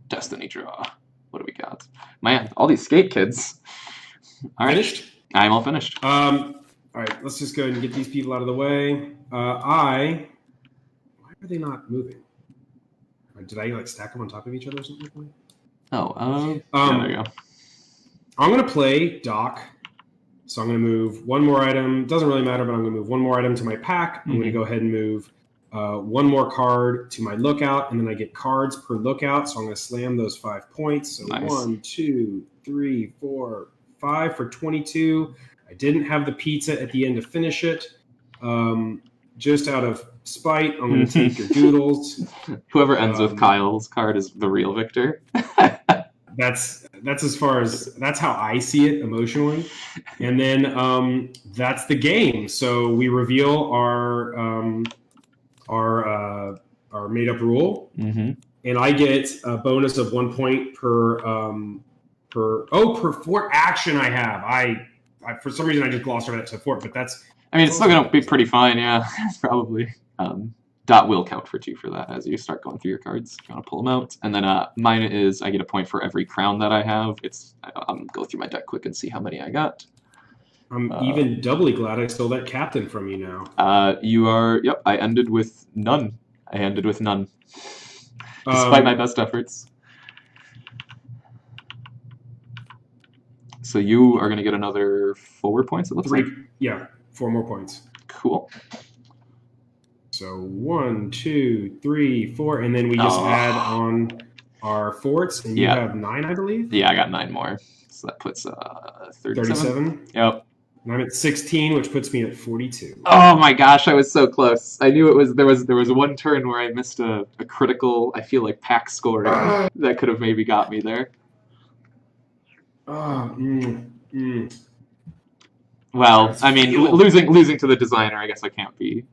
Destiny draw. What do we got? Man, all these skate kids. All right. Finished? I'm all finished. All right, let's just go ahead and get these people out of the way. Why are they not moving? Did I like stack them on top of each other or something? Oh, yeah, there you go. I'm going to play Doc. So I'm going to move one more item. Doesn't really matter, but I'm going to move one more item to my pack. I'm going to go ahead and move one more card to my lookout, and then I get cards per lookout. So I'm going to slam those 5 points. So nice. 1, 2, 3, 4, 5 for 22. I didn't have the pizza at the end to finish it. Just out of spite, I'm going to take your doodles. Whoever ends with Kyle's card is the real victor. That's that's how I see it emotionally, and then that's the game. So we reveal our made up rule, and I get a bonus of 1 point per fort action I have. I for some reason I just glossed over that to fort, but that's. I mean, it's still gonna be pretty fine. Yeah, probably. Dot will count for 2 for that as you start going through your cards. If you want to pull them out. And then mine is I get a point for every crown that I have. I'm go through my deck quick and see how many I got. I'm even doubly glad I stole that captain from you now. You are, yep, I ended with none. Despite my best efforts. So you are going to get another 4 points, it looks like? Yeah, 4 more points. Cool. So 1, 2, 3, 4, and then we just add on our forts, and you have 9, I believe? Yeah, I got 9 more. So that puts 37? Yep. And I'm at 16, which puts me at 42. Oh my gosh, I was so close. I knew it was there was one turn where I missed a critical, I feel like, pack scoring that could have maybe got me there. Well, I mean, losing to the designer, I guess I can't be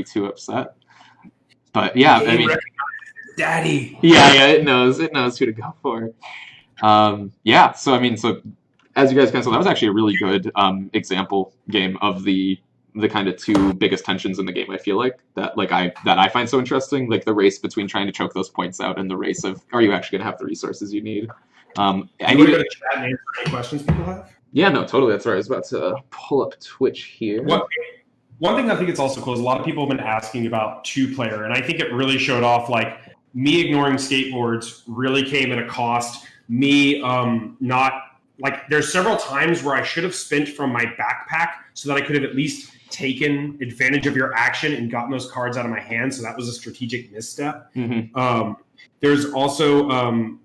too upset. But yeah, I mean, Daddy. Yeah, it knows who to go for. Yeah, so I mean, as you guys can tell, that was actually a really good example game of the kind of 2 biggest tensions in the game. I feel like that I find so interesting, like the race between trying to choke those points out and the race of are you actually gonna have the resources you need. I need to go to chat and answer any questions people have. Yeah, no, totally. That's right. I was about to pull up Twitch here. One thing I think it's also cool is a lot of people have been asking about 2-player, and I think it really showed off. Like me ignoring skateboards really came at a cost. Me not like there's several times where I should have spent from my backpack so that I could have at least taken advantage of your action and gotten those cards out of my hand. So that was a strategic misstep. There's also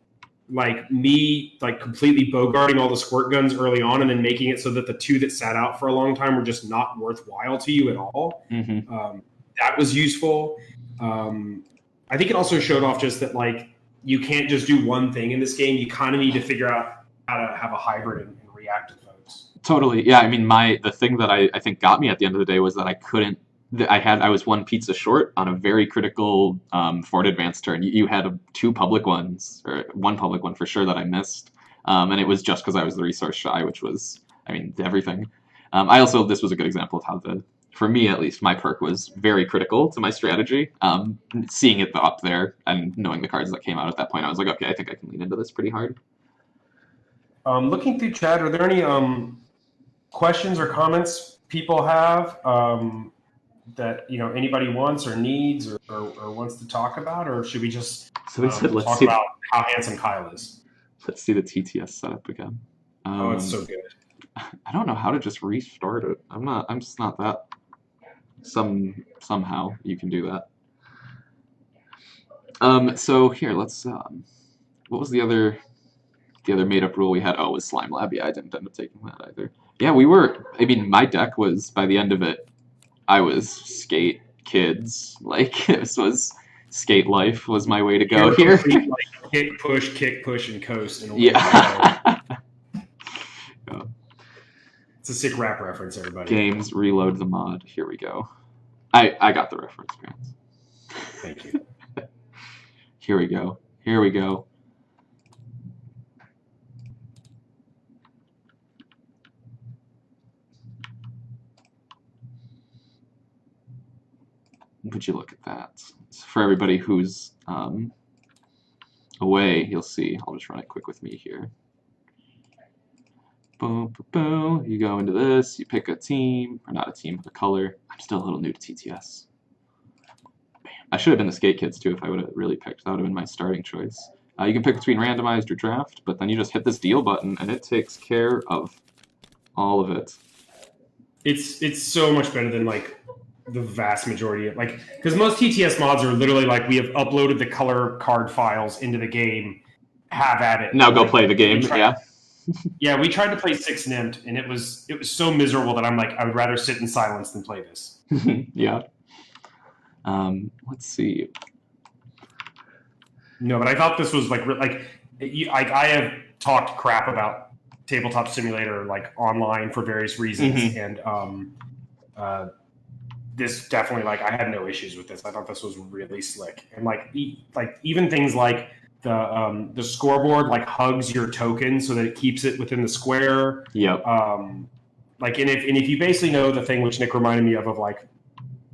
like me like completely bogarting all the squirt guns early on and then making it so that the 2 that sat out for a long time were just not worthwhile to you at all. That was useful. I think it also showed off just that like you can't just do one thing in this game. You kind of need to figure out how to have a hybrid and react to folks. Totally. Yeah, I mean, the thing that I think got me at the end of the day was that I was 1 pizza short on a very critical Fort Advance turn. You had 2 public ones, or 1 public one for sure that I missed, and it was just because I was the resource shy, which was, I mean, everything. This was a good example of how for me at least, my perk was very critical to my strategy. Seeing it up there and knowing the cards that came out at that point, I was like, okay, I think I can lean into this pretty hard. Looking through chat, are there any questions or comments people have? that anybody wants or needs or wants to talk about, or should we just let's talk about how handsome Kyle is? Let's see the TTS setup again. It's so good. I don't know how to just restart it. I'm just not that. Somehow you can do that. So here, let's. What was the other made up rule we had? Oh, it was Slime Lab. Yeah, I didn't end up taking that either. Yeah, we were. I mean, my deck was, by the end of it, I was skate kids. Like, this was skate life was my way to go here. Like, kick, push, and coast. Yeah. It's a sick rap reference, everybody. Games, reload the mod. Here we go. I got the reference, Grant. Thank you. Here we go. Would you look at that? So for everybody who's away, you'll see. I'll just run it quick with me here. Boom, boom, boom. You go into this, you pick a team, or not a team, but a color. I'm still a little new to TTS. Bam. I should have been the Skate Kids too if I would have really picked. That would have been my starting choice. You can pick between randomized or draft, but then you just hit this deal button and it takes care of all of it. It's so much better than like the vast majority of because most TTS mods are literally like, we have uploaded the color card files into the game, have at it. Now go play the game. Yeah. Yeah, we tried to play 6 Nimmt, and it was so miserable that I'm like, I would rather sit in silence than play this. Yeah. Let's see. No, but I thought this was I have talked crap about Tabletop Simulator online for various reasons, and this definitely I had no issues with this. I thought this was really slick, and even things like the scoreboard hugs your token so that it keeps it within the square. Yep. And if you basically know the thing which Nick reminded me of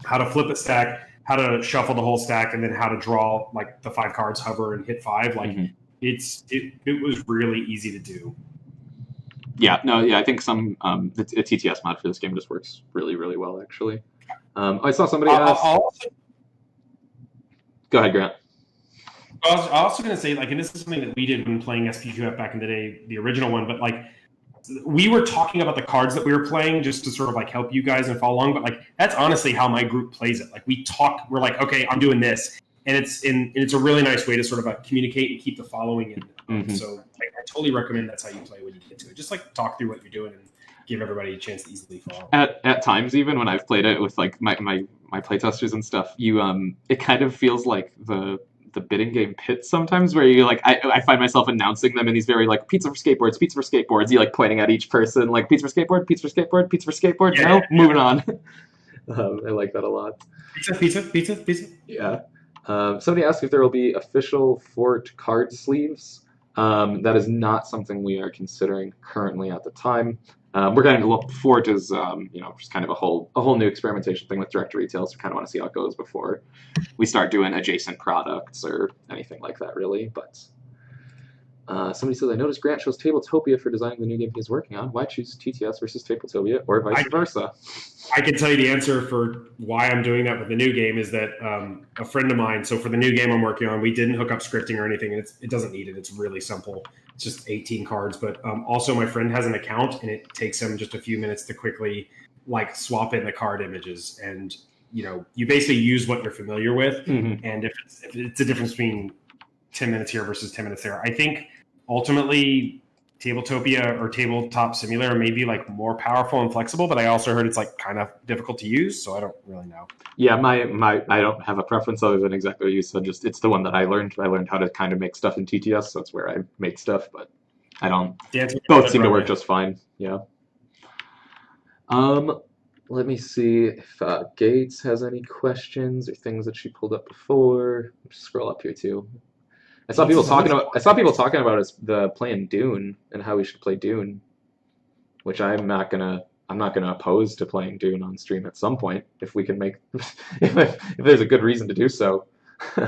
how to flip a stack, how to shuffle the whole stack, and then how to draw the 5 cards, hover and hit 5. It was really easy to do. Yeah. No. Yeah. I think the TTS mod for this game just works really, really well actually. I saw somebody ask. Go ahead, Grant. I was also going to say, and this is something that we did when playing SPQF back in the day, the original one, but we were talking about the cards that we were playing just to sort of help you guys and follow along. But that's honestly how my group plays it. We're okay, I'm doing this. And it's a really nice way to sort of communicate and keep the following in. So I totally recommend that's how you play when you get to it. Just talk through what you're doing and give everybody a chance to easily follow. At times, even when I've played it with my playtesters and stuff, it kind of feels like the bidding game Pit sometimes, where you I find myself announcing them in these very pizza for skateboards. You pointing at each person pizza for skateboard. Yeah, no, moving on. I like that a lot. Pizza. Yeah. Somebody asked if there will be official Fort card sleeves. That is not something we are considering currently at the time. We're going to look. Fort is just kind of a whole new experimentation thing with direct retail. So we kind of want to see how it goes before we start doing adjacent products or anything like that, really. But somebody says, I noticed Grant chose Tabletopia for designing the new game he's working on. Why choose TTS versus Tabletopia, or vice versa? I can tell you the answer for why I'm doing that with the new game is that a friend of mine, so for the new game I'm working on, we didn't hook up scripting or anything, and it doesn't need it. It's really simple. It's just 18 cards. But also my friend has an account, and it takes him just a few minutes to quickly swap in the card images. And, you basically use what you're familiar with. Mm-hmm. And if it's a difference between 10 minutes here versus 10 minutes there, I think ultimately Tabletopia or Tabletop Simulator may be more powerful and flexible, but I also heard it's kind of difficult to use, so I don't really know. Yeah, I don't have a preference other than exactly what you said. Just it's the one that I learned. I learned how to kind of make stuff in TTS, so that's where I make stuff, but I don't. Both seem to work just fine. Yeah. Let me see if Gates has any questions or things that she pulled up before. Just scroll up here too. I saw people talking about the playing Dune and how we should play Dune, which I'm not gonna oppose to playing Dune on stream at some point if we can make if there's a good reason to do so.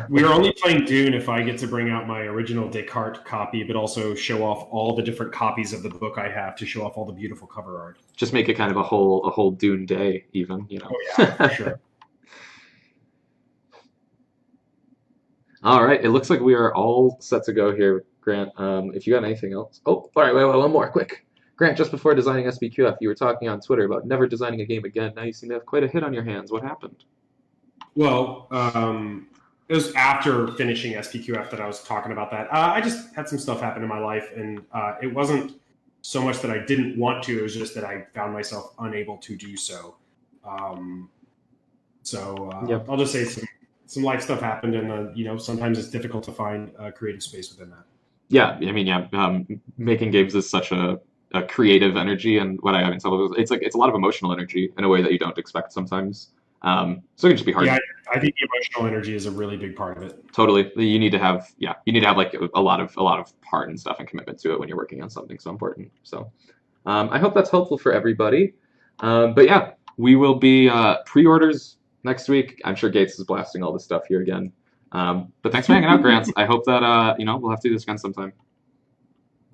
We're only playing Dune if I get to bring out my original Descartes copy, but also show off all the different copies of the book I have to show off all the beautiful cover art. Just make it kind of a whole Dune day, even. Oh yeah, for sure. All right, it looks like we are all set to go here, Grant. If you got anything else. Oh, all right, wait, one more, quick. Grant, just before designing SBQF, you were talking on Twitter about never designing a game again. Now you seem to have quite a hit on your hands. What happened? Well, it was after finishing SPQF that I was talking about that. I just had some stuff happen in my life, and it wasn't so much that I didn't want to. It was just that I found myself unable to do so. Yep. I'll just say some life stuff happened, and sometimes it's difficult to find creative space within that. Yeah, I mean, making games is such a creative energy, and what I have in some of it's a lot of emotional energy in a way that you don't expect sometimes. So it can just be hard. Yeah, I think the emotional energy is a really big part of it. Totally. You need to have like a lot of heart and stuff and commitment to it when you're working on something so important. So I hope that's helpful for everybody. But yeah, we will be pre-orders next week. I'm sure Gates is blasting all this stuff here again. But thanks for hanging out, Grant. I hope that we'll have to do this again sometime.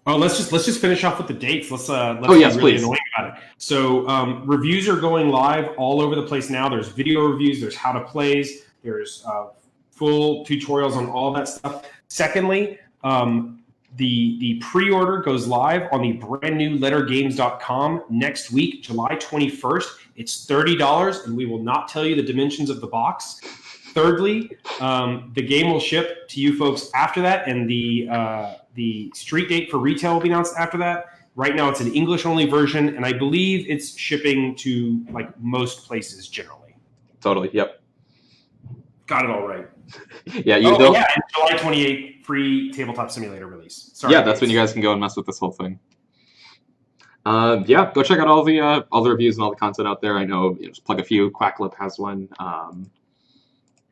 Oh, let's just finish off with the dates. Let's yes, be really please. annoying about it. So reviews are going live all over the place now. There's video reviews, there's how to plays, there's full tutorials on all that stuff. Secondly, the pre-order goes live on the brand new lettergames.com next week, July 21st. It's $30, and we will not tell you the dimensions of the box. Thirdly, the game will ship to you folks after that, and the street date for retail will be announced after that. Right now, it's an English-only version, and I believe it's shipping to like most places generally. Totally. Yep. Got it all right. Yeah. And July 28th, free Tabletop Simulator release. Sorry, yeah, that's when you guys can go and mess with this whole thing. Yeah, go check out all the reviews and all the content out there. I know, just plug a few. Quacklip has one.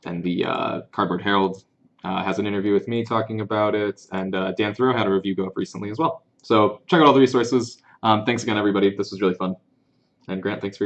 And the Cardboard Herald has an interview with me talking about it, and Dan Thoreau had a review go up recently as well. So check out all the resources. Thanks again, everybody. This was really fun. And Grant, thanks for